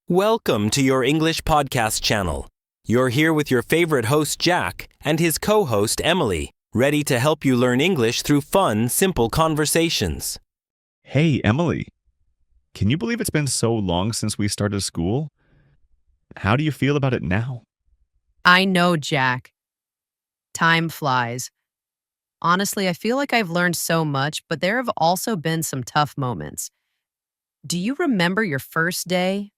Welcome to your English podcast channel. You're here with your favorite host, Jack, and his co-host, Emily, ready to help you learn English through fun, simple conversations. Hey, Emily. Can you believe it's been so long since we started school? How do you feel about it now? I know, Jack. Time flies. Honestly, I feel like I've learned so much, but there have also been some tough moments. Do you remember your first day?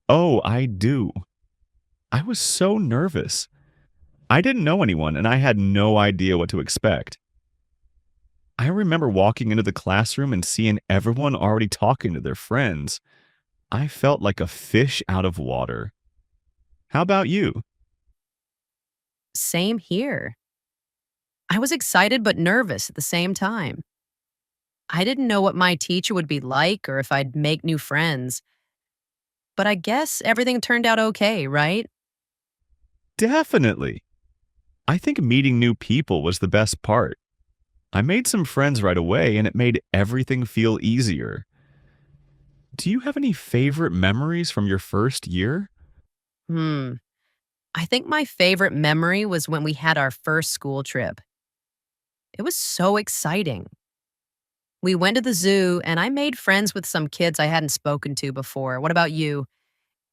Oh, I do. I was so nervous. I didn't know anyone and I had no idea what to expect. I remember walking into the classroom and seeing everyone already talking to their friends. I felt like a fish out of water. How about you? Same here. I was excited but nervous at the same time. I didn't know what my teacher would be like or if I'd make new friends. But I guess everything turned out okay, right? Definitely. I think meeting new people was the best part. I made some friends right away and it made everything feel easier. Do you have any favorite memories from your first year? Hmm. I think my favorite memory was when we had our first school trip. It was so exciting. We went to the zoo and I made friends with some kids I hadn't spoken to before. What about you?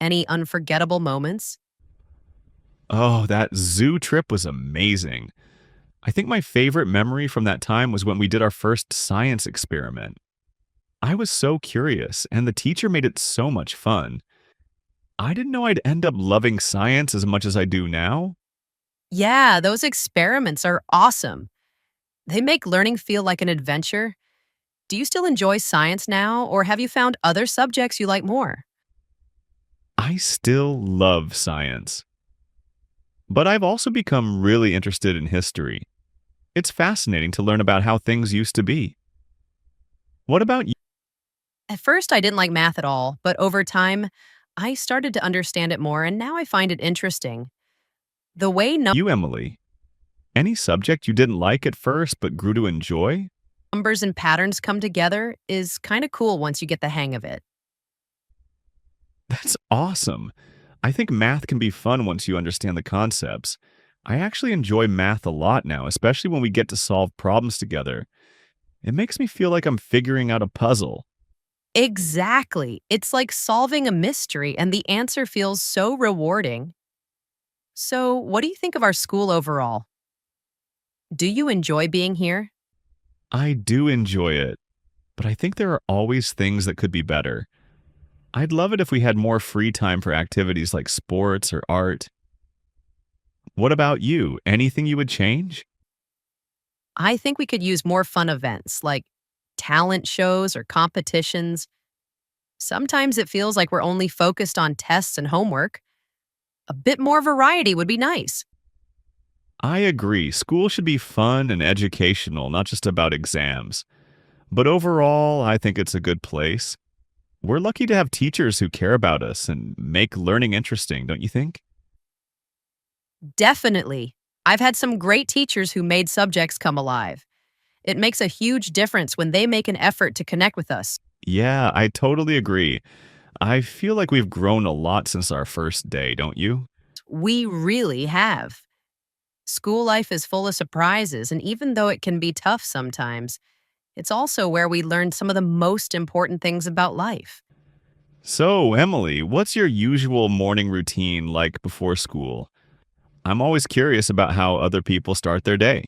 Any unforgettable moments? Oh, that zoo trip was amazing. I think my favorite memory from that time was when we did our first science experiment. I was so curious, and the teacher made it so much fun. I didn't know I'd end up loving science as much as I do now. Yeah, those experiments are awesome. They make learning feel like an adventure. Do you still enjoy science now, or have you found other subjects you like more? I still love science. But I've also become really interested in history. It's fascinating to learn about how things used to be. What about At first, I didn't like math at all, but over time, I started to understand it more, and now I find it interesting. The way you, Emily? Any subject you didn't like at first but grew to enjoy? numbers and patterns come together is kind of cool once you get the hang of it. That's awesome. I think math can be fun once you understand the concepts. I actually enjoy math a lot now, especially when we get to solve problems together. It makes me feel like I'm figuring out a puzzle. Exactly. It's like solving a mystery, and the answer feels so rewarding. So, what do you think of our school overall? Do you enjoy being here? I do enjoy it, but I think there are always things that could be better. I'd love it if we had more free time for activities like sports or art. What about you? Anything you would change? I think we could use more fun events like talent shows or competitions. Sometimes it feels like we're only focused on tests and homework. A bit more variety would be nice. I agree. School should be fun and educational, not just about exams. But overall, I think it's a good place. We're lucky to have teachers who care about us and make learning interesting, don't you think? Definitely. I've had some great teachers who made subjects come alive. It makes a huge difference when they make an effort to connect with us. Yeah, I totally agree. I feel like we've grown a lot since our first day, don't you? We really have. School life is full of surprises, and even though it can be tough sometimes, it's also where we learn some of the most important things about life. So, Emily, what's your usual morning routine like before school? I'm always curious about how other people start their day.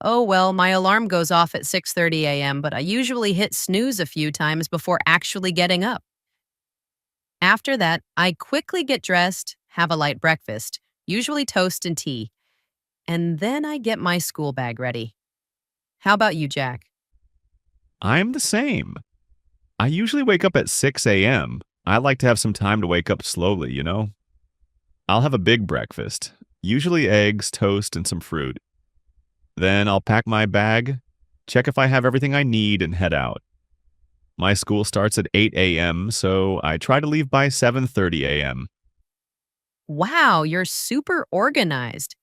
Oh, well, my alarm goes off at 6:30 a.m., but I usually hit snooze a few times before actually getting up. After that, I quickly get dressed, have a light breakfast, usually toast and tea, and then I get my school bag ready. How about you, Jack? I'm the same. I usually wake up at 6 a.m. I like to have some time to wake up slowly, you know? I'll have a big breakfast, usually eggs, toast, and some fruit. Then I'll pack my bag, check if I have everything I need, and head out. My school starts at 8 a.m., so I try to leave by 7:30 a.m. Wow, you're super organized.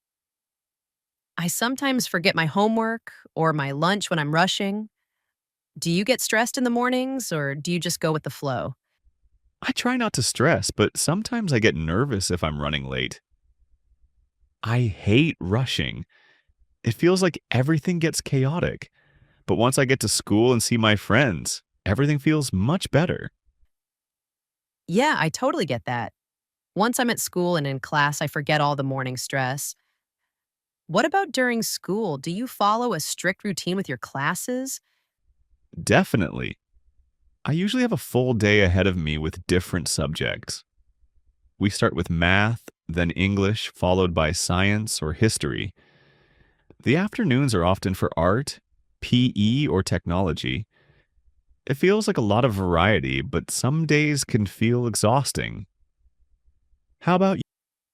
I sometimes forget my homework or my lunch when I'm rushing. Do you get stressed in the mornings or do you just go with the flow? I try not to stress, but sometimes I get nervous if I'm running late. I hate rushing. It feels like everything gets chaotic. But once I get to school and see my friends, everything feels much better. Yeah, I totally get that. Once I'm at school and in class, I forget all the morning stress. What about during school? Do you follow a strict routine with your classes? Definitely. I usually have a full day ahead of me with different subjects. We start with math, then English, followed by science or history. The afternoons are often for art, PE, or technology. It feels like a lot of variety, but some days can feel exhausting. How about you?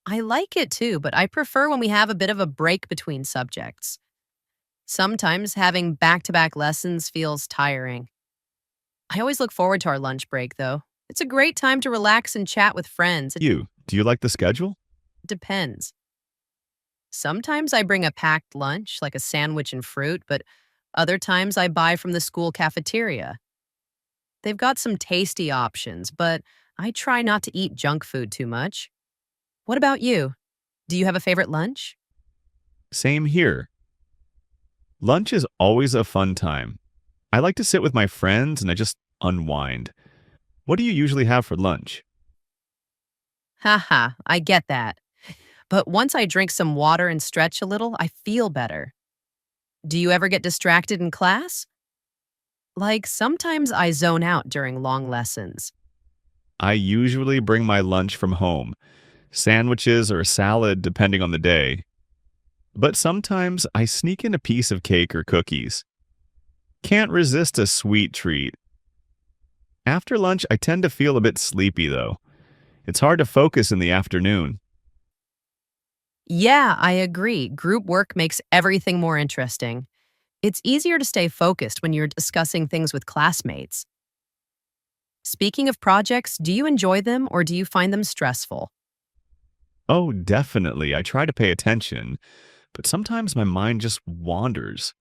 I like it too, but I prefer when we have a bit of a break between subjects. Sometimes having back to back lessons feels tiring. I always look forward to our lunch break, though. It's a great time to relax and chat with friends. It Do you like the schedule? depends. Sometimes I bring a packed lunch, like a sandwich and fruit, but other times I buy from the school cafeteria. They've got some tasty options, but I try not to eat junk food too much. What about you? Do you have a favorite lunch? Same here. Lunch is always a fun time. I like to sit with my friends and I just unwind. What do you usually have for lunch? Haha, I get that. But once I drink some water and stretch a little, I feel better. Do you ever get distracted in class? Like sometimes I zone out during long lessons. I usually bring my lunch from home, sandwiches or a salad depending on the day. But sometimes I sneak in a piece of cake or cookies. Can't resist a sweet treat. After lunch, I tend to feel a bit sleepy though. It's hard to focus in the afternoon. Yeah, I agree. Group work makes everything more interesting. It's easier to stay focused when you're discussing things with classmates. Speaking of projects, do you enjoy them or do you find them stressful? Oh, definitely. I try to pay attention, but sometimes my mind just wanders.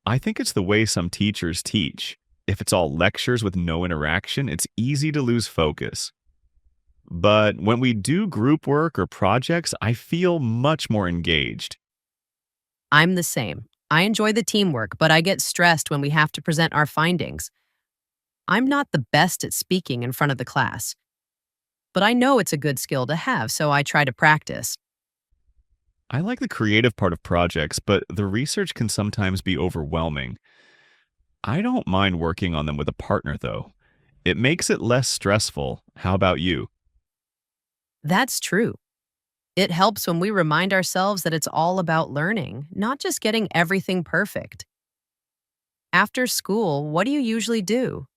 I think it's the way some teachers teach. If it's all lectures with no interaction, it's easy to lose focus. But when we do group work or projects, I feel much more engaged. I'm the same. I enjoy the teamwork, but I get stressed when we have to present our findings. I'm not the best at speaking in front of the class, but I know it's a good skill to have, so I try to practice. I like the creative part of projects, but the research can sometimes be overwhelming. I don't mind working on them with a partner, though. It makes it less stressful. How about you? That's true. It helps when we remind ourselves that it's all about learning, not just getting everything perfect. After school, what do you usually do?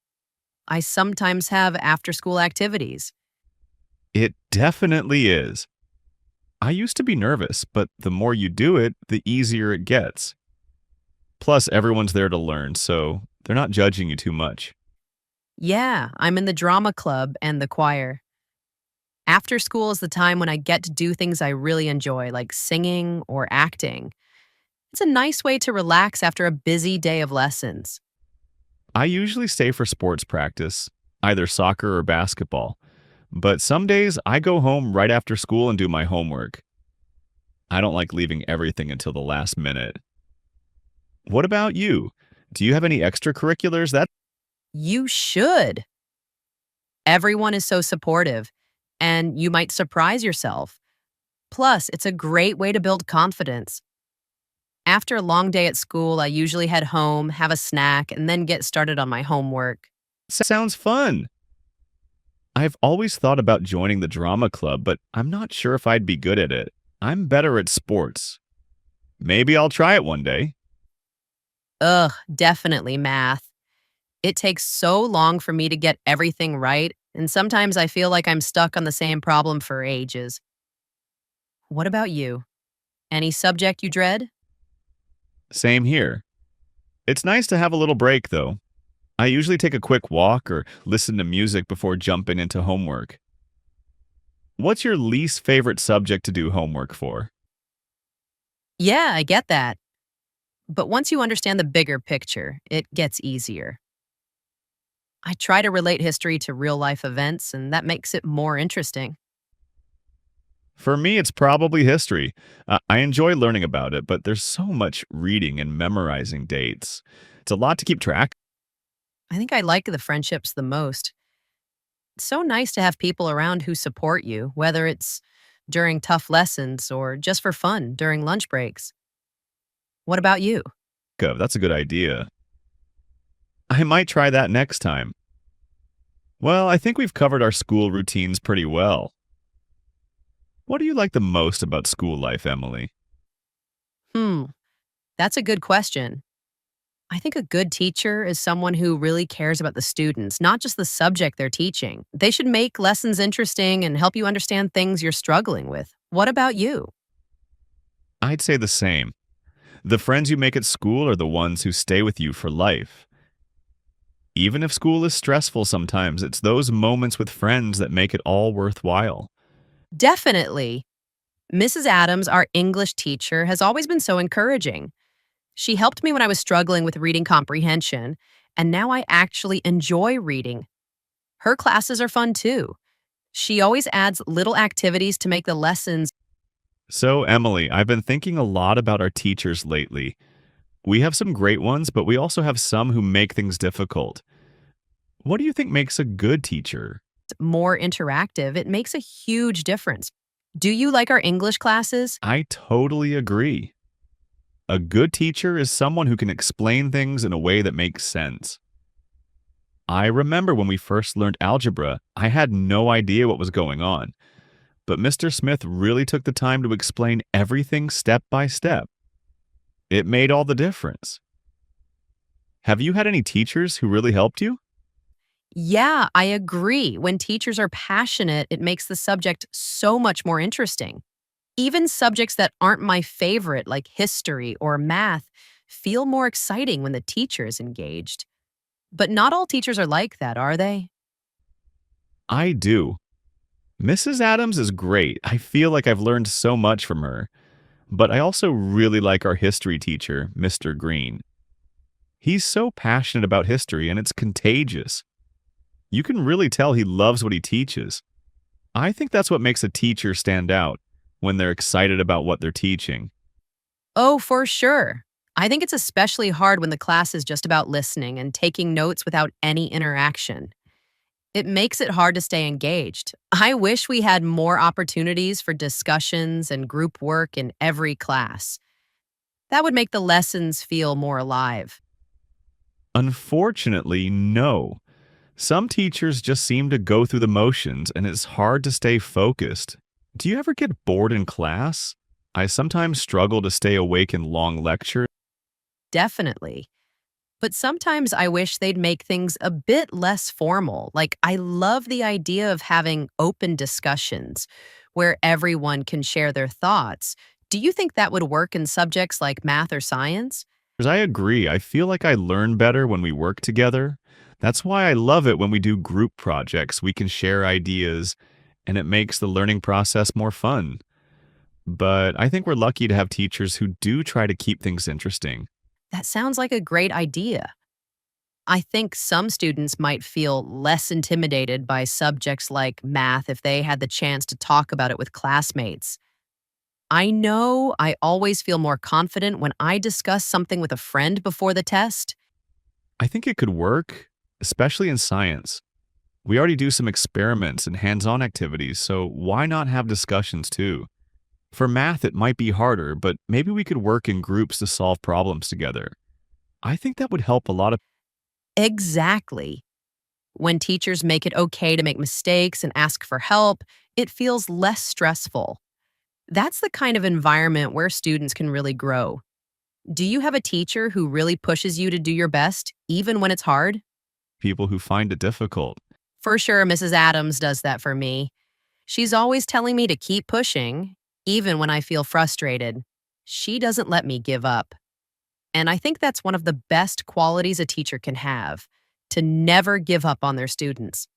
I sometimes have after school activities. It definitely is. I used to be nervous, but the more you do it, the easier it gets. Plus, everyone's there to learn, so they're not judging you too much. Yeah, I'm in the drama club and the choir. After school is the time when I get to do things I really enjoy, like singing or acting. It's a nice way to relax after a busy day of lessons. I usually stay for sports practice, either soccer or basketball. But some days I go home right after school and do my homework. I don't like leaving everything until the last minute. What about you? Do you have any extracurriculars that You should. Everyone is so supportive, and you might surprise yourself. Plus, it's a great way to build confidence. After a long day at school, I usually head home, have a snack, and then get started on my homework. sounds fun? I've always thought about joining the drama club, but I'm not sure if I'd be good at it. I'm better at sports. Maybe I'll try it one day. Ugh, definitely math. It takes so long for me to get everything right, and sometimes I feel like I'm stuck on the same problem for ages. What about you? Any subject you dread? Same here. It's nice to have a little break, though. I usually take a quick walk or listen to music before jumping into homework. What's your least favorite subject to do homework for? Yeah, I get that. But once you understand the bigger picture, it gets easier. I try to relate history to real life events, and that makes it more interesting. For me, it's probably history. I enjoy learning about it, but there's so much reading and memorizing dates. It's a lot to keep track. I think I like the friendships the most. It's so nice to have people around who support you, whether it's during tough lessons or just for fun during lunch breaks. What about you? That's a good idea. I might try that next time. Well, I think we've covered our school routines pretty well. What do you like the most about school life, Emily? Hmm, that's a good question. I think a good teacher is someone who really cares about the students, not just the subject they're teaching. They should make lessons interesting and help you understand things you're struggling with. What about you? I'd say the same. The friends you make at school are the ones who stay with you for life. Even if school is stressful sometimes, it's those moments with friends that make it all worthwhile. Definitely. Mrs. Adams, our English teacher, has always been so encouraging. She helped me when I was struggling with reading comprehension, and now I actually enjoy reading. Her classes are fun too. She always adds little activities to make the lessons. So, Emily, I've been thinking a lot about our teachers lately. We have some great ones, but we also have some who make things difficult. What do you think makes a good teacher? More interactive. It makes a huge difference. Do you like our English classes? I totally agree. A good teacher is someone who can explain things in a way that makes sense. I remember when we first learned algebra, I had no idea what was going on. But Mr. Smith really took the time to explain everything step by step. It made all the difference. Have you had any teachers who really helped you? Yeah, I agree. When teachers are passionate, it makes the subject so much more interesting. Even subjects that aren't my favorite, like history or math, feel more exciting when the teacher is engaged. But not all teachers are like that, are they? I do. Mrs. Adams is great. I feel like I've learned so much from her. But I also really like our history teacher, Mr. Green. He's so passionate about history and it's contagious. You can really tell he loves what he teaches. I think that's what makes a teacher stand out, when they're excited about what they're teaching. Oh, for sure. I think it's especially hard when the class is just about listening and taking notes without any interaction. It makes it hard to stay engaged. I wish we had more opportunities for discussions and group work in every class. That would make the lessons feel more alive. Unfortunately, no. Some teachers just seem to go through the motions and it's hard to stay focused. Do you ever get bored in class? I sometimes struggle to stay awake in long lectures. Definitely. But sometimes I wish they'd make things a bit less formal. Like, I love the idea of having open discussions where everyone can share their thoughts. Do you think that would work in subjects like math or science? I agree. I feel like I learn better when we work together. That's why I love it when we do group projects. We can share ideas and it makes the learning process more fun. But I think we're lucky to have teachers who do try to keep things interesting. That sounds like a great idea. I think some students might feel less intimidated by subjects like math if they had the chance to talk about it with classmates. I know I always feel more confident when I discuss something with a friend before the test. I think it could work, especially in science. We already do some experiments and hands-on activities, so why not have discussions too? For math, it might be harder, but maybe we could work in groups to solve problems together. I think that would help a lot of. Exactly. When teachers make it okay to make mistakes and ask for help, it feels less stressful. That's the kind of environment where students can really grow. Do you have a teacher who really pushes you to do your best, even when it's hard? People who find it difficult. For sure, Mrs. Adams does that for me. She's always telling me to keep pushing, even when I feel frustrated. She doesn't let me give up. And I think that's one of the best qualities a teacher can have, to never give up on their students.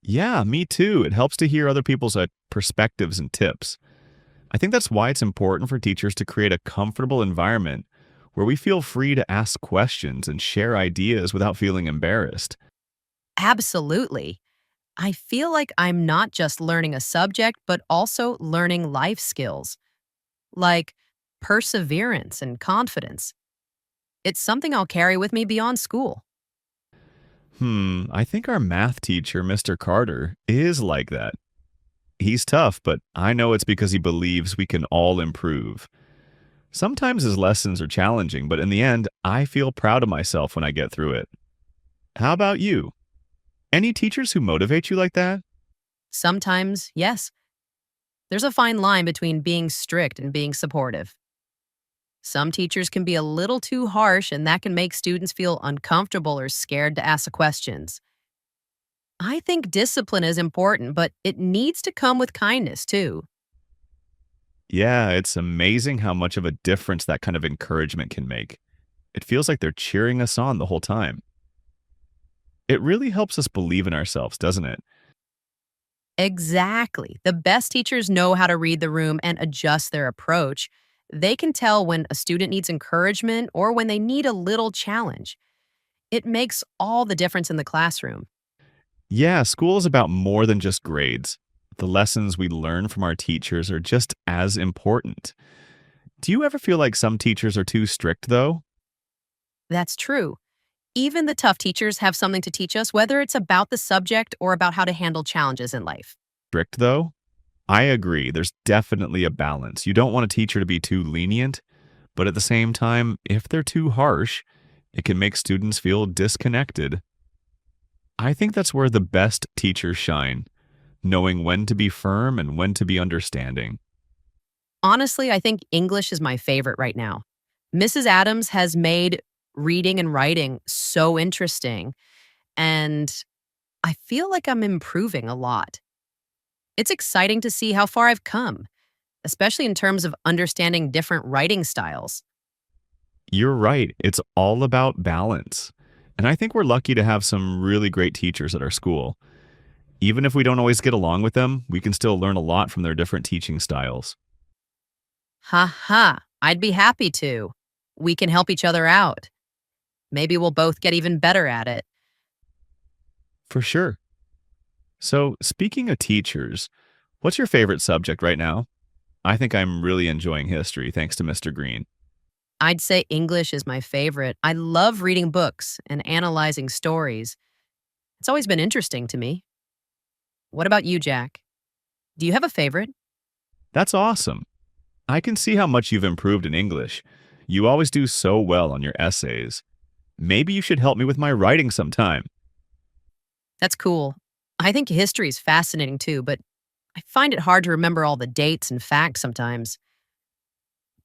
Yeah, me too. It helps to hear other people's perspectives and tips. I think that's why it's important for teachers to create a comfortable environment where we feel free to ask questions and share ideas without feeling embarrassed. Absolutely. I feel like I'm not just learning a subject, but also learning life skills like perseverance and confidence. It's something I'll carry with me beyond school. I think our math teacher, Mr. Carter, is like that. He's tough, but I know it's because he believes we can all improve. Sometimes his lessons are challenging, but in the end, I feel proud of myself when I get through it. How about you? Any teachers who motivate you like that? Sometimes, yes, there's a fine line between being strict and being supportive. Some teachers can be a little too harsh, and that can make students feel uncomfortable or scared to ask questions. I think discipline is important, but it needs to come with kindness, too. Yeah, it's amazing how much of a difference that kind of encouragement can make. It feels like they're cheering us on the whole time. It really helps us believe in ourselves, doesn't it? Exactly. The best teachers know how to read the room and adjust their approach. They can tell when a student needs encouragement or when they need a little challenge. It makes all the difference in the classroom. Yeah, school is about more than just grades. The lessons we learn from our teachers are just as important. Do you ever feel like some teachers are too strict, though? That's true. Even the tough teachers have something to teach us, whether it's about the subject or about how to handle challenges in life. Strict, though? I agree. There's definitely a balance. You don't want a teacher to be too lenient, but at the same time, if they're too harsh, it can make students feel disconnected. I think that's where the best teachers shine, knowing when to be firm and when to be understanding. Honestly, I think English is my favorite right now. Mrs. Adams has made reading and writing so interesting, and I feel like I'm improving a lot. It's exciting to see how far I've come, especially in terms of understanding different writing styles. You're right. It's all about balance. And I think we're lucky to have some really great teachers at our school. Even if we don't always get along with them, we can still learn a lot from their different teaching styles. Ha ha, I'd be happy to. We can help each other out. Maybe we'll both get even better at it. For sure. So, speaking of teachers, what's your favorite subject right now? I think I'm really enjoying history thanks to Mr. Green. I'd say English is my favorite. I love reading books and analyzing stories. It's always been interesting to me. What about you, Jack? Do you have a favorite? That's awesome. I can see how much you've improved in English. You always do so well on your essays. Maybe you should help me with my writing sometime. That's cool. I think history is fascinating too, but I find it hard to remember all the dates and facts sometimes.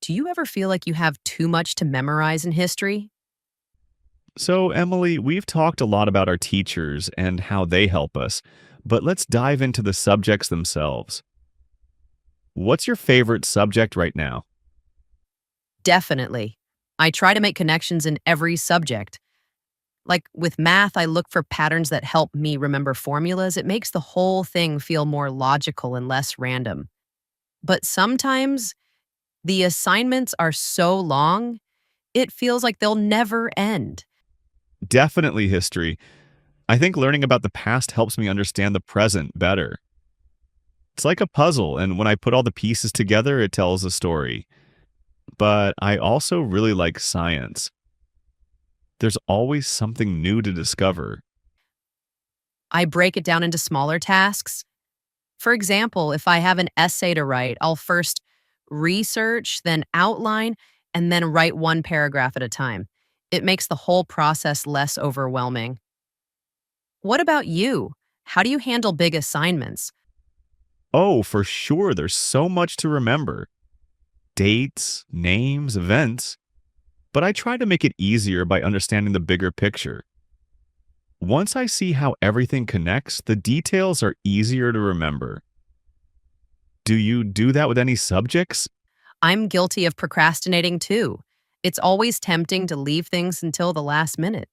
Do you ever feel like you have too much to memorize in history? So, Emily, we've talked a lot about our teachers and how they help us, but let's dive into the subjects themselves. What's your favorite subject right now? Definitely. I try to make connections in every subject. Like with math, I look for patterns that help me remember formulas. It makes the whole thing feel more logical and less random. But sometimes the assignments are so long, it feels like they'll never end. Definitely history. I think learning about the past helps me understand the present better. It's like a puzzle, and when I put all the pieces together, it tells a story. But I also really like science. There's always something new to discover. I break it down into smaller tasks. For example, if I have an essay to write, I'll first research, then outline, and then write one paragraph at a time. It makes the whole process less overwhelming. What about you? How do you handle big assignments? Oh, for sure, there's so much to remember. Dates, names, events. But I try to make it easier by understanding the bigger picture. Once I see how everything connects, the details are easier to remember. Do you do that with any subjects? I'm guilty of procrastinating too. It's always tempting to leave things until the last minute.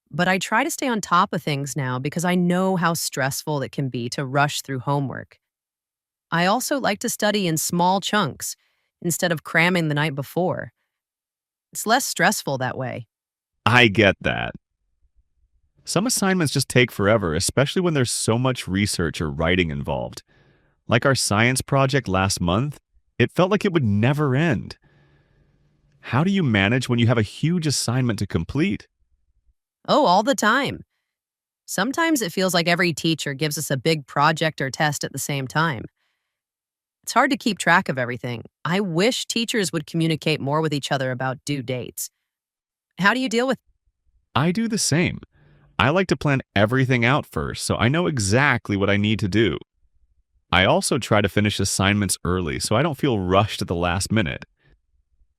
But I try to stay on top of things now because I know how stressful it can be to rush through homework. I also like to study in small chunks instead of cramming the night before. It's less stressful that way. I get that. Some assignments just take forever, especially when there's so much research or writing involved. Like our science project last month, it felt like it would never end. How do you manage when you have a huge assignment to complete? Oh, all the time. Sometimes it feels like every teacher gives us a big project or test at the same time. It's hard to keep track of everything. I wish teachers would communicate more with each other about due dates. How do you deal with? I do the same. I like to plan everything out first so I know exactly what I need to do. I also try to finish assignments early so I don't feel rushed at the last minute.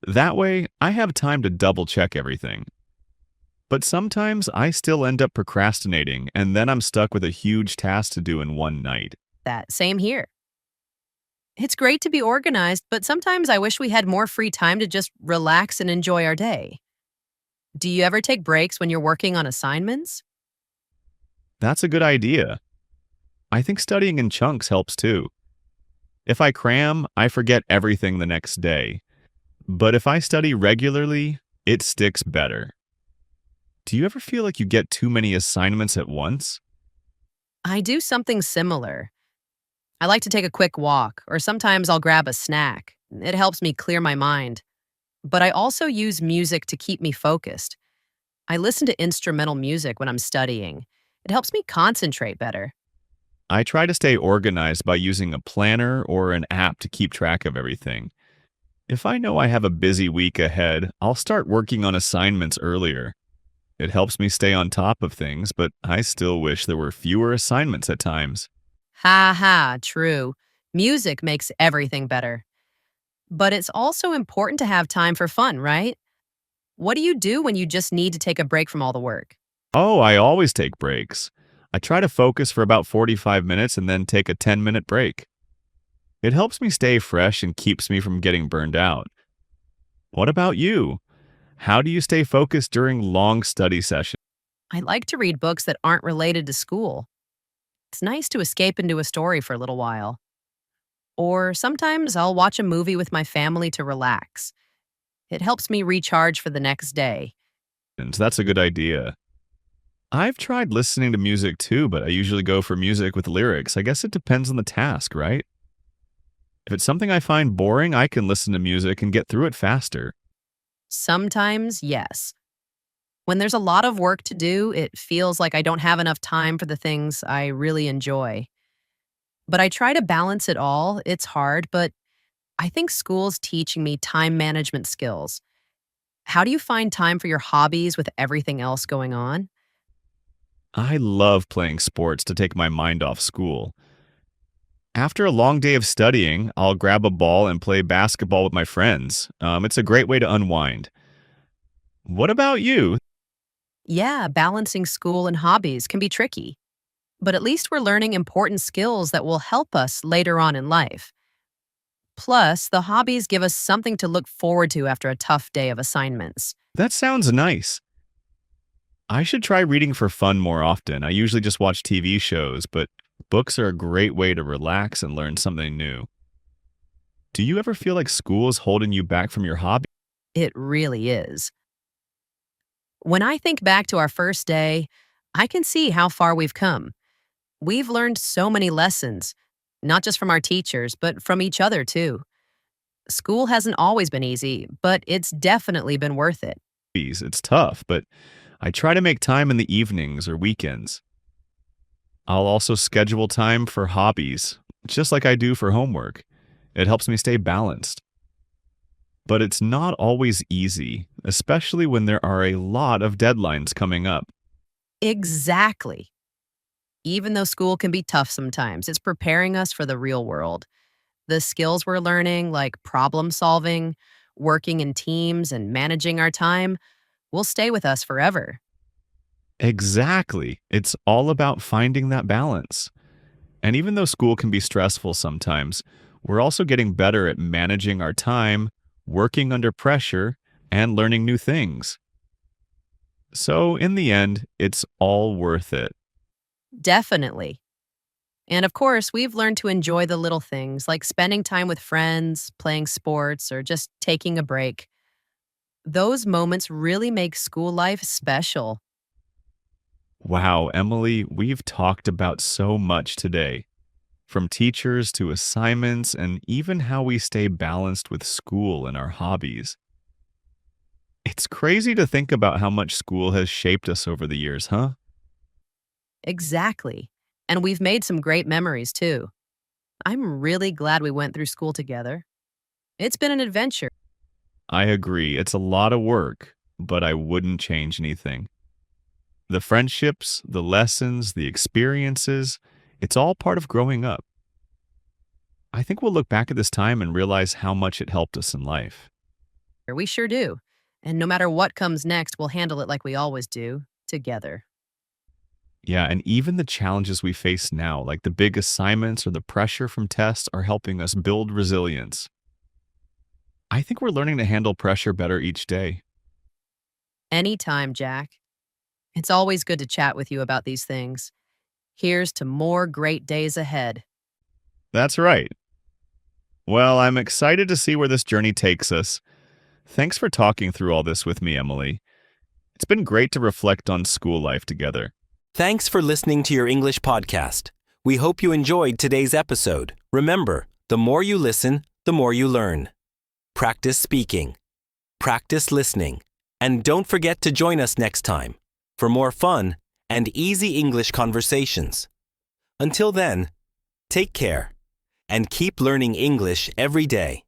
That way, I have time to double check everything. But sometimes I still end up procrastinating and then I'm stuck with a huge task to do in one night. That? Same here. It's great to be organized, but sometimes I wish we had more free time to just relax and enjoy our day. Do you ever take breaks when you're working on assignments? That's a good idea. I think studying in chunks helps too. If I cram, I forget everything the next day. But if I study regularly, it sticks better. Do you ever feel like you get too many assignments at once? I do something similar. I like to take a quick walk, or sometimes I'll grab a snack. It helps me clear my mind. But I also use music to keep me focused. I listen to instrumental music when I'm studying. It helps me concentrate better. I try to stay organized by using a planner or an app to keep track of everything. If I know I have a busy week ahead, I'll start working on assignments earlier. It helps me stay on top of things, but I still wish there were fewer assignments at times. Ha ha, true. Music makes everything better. But it's also important to have time for fun, right? What do you do when you just need to take a break from all the work? Oh, I always take breaks. I try to focus for about 45 minutes and then take a 10-minute break. It helps me stay fresh and keeps me from getting burned out. What about you? How do you stay focused during long study sessions? I like to read books that aren't related to school. It's nice to escape into a story for a little while. Or sometimes I'll watch a movie with my family to relax. It helps me recharge for the next day. That's a good idea. I've tried listening to music too, but I usually go for music with lyrics. I guess it depends on the task, right? If it's something I find boring, I can listen to music and get through it faster. Sometimes, yes. When there's a lot of work to do, it feels like I don't have enough time for the things I really enjoy. But I try to balance it all. It's hard, but I think school's teaching me time management skills. How do you find time for your hobbies with everything else going on? I love playing sports to take my mind off school. After a long day of studying, I'll grab a ball and play basketball with my friends. It's a great way to unwind. What about you? Yeah, balancing school and hobbies can be tricky, but at least we're learning important skills that will help us later on in life. Plus, the hobbies give us something to look forward to after a tough day of assignments. That sounds nice. I should try reading for fun more often. I usually just watch TV shows, but books are a great way to relax and learn something new. Do you ever feel like school is holding you back from your hobby? It really is. When I think back to our first day, I can see how far we've come. We've learned so many lessons, not just from our teachers, but from each other too. School hasn't always been easy, but it's definitely been worth it. It's tough, but I try to make time in the evenings or weekends. I'll also schedule time for hobbies, just like I do for homework. It helps me stay balanced. But it's not always easy, especially when there are a lot of deadlines coming up. Exactly. Even though school can be tough sometimes, it's preparing us for the real world. The skills we're learning, like problem solving, working in teams, and managing our time, will stay with us forever. Exactly. It's all about finding that balance. And even though school can be stressful sometimes, we're also getting better at managing our time, working under pressure, and learning new things. So, in the end, it's all worth it. Definitely. And of course, we've learned to enjoy the little things like spending time with friends, playing sports, or just taking a break. Those moments really make school life special. Wow, Emily, we've talked about so much today, from teachers to assignments and even how we stay balanced with school and our hobbies. It's crazy to think about how much school has shaped us over the years, huh? Exactly. And we've made some great memories too. I'm really glad we went through school together. It's been an adventure. I agree, it's a lot of work, but I wouldn't change anything. The friendships, the lessons, the experiences, it's all part of growing up. I think we'll look back at this time and realize how much it helped us in life. We sure do. And no matter what comes next, we'll handle it like we always do, together. Yeah, and even the challenges we face now, like the big assignments or the pressure from tests, are helping us build resilience. I think we're learning to handle pressure better each day. Anytime, Jack. It's always good to chat with you about these things. Here's to more great days ahead. That's right. Well, I'm excited to see where this journey takes us. Thanks for talking through all this with me, Emily. It's been great to reflect on school life together. Thanks for listening to your English podcast. We hope you enjoyed today's episode. Remember, the more you listen, the more you learn. Practice speaking, practice listening, and don't forget to join us next time for more fun and easy English conversations. Until then, take care and keep learning English every day.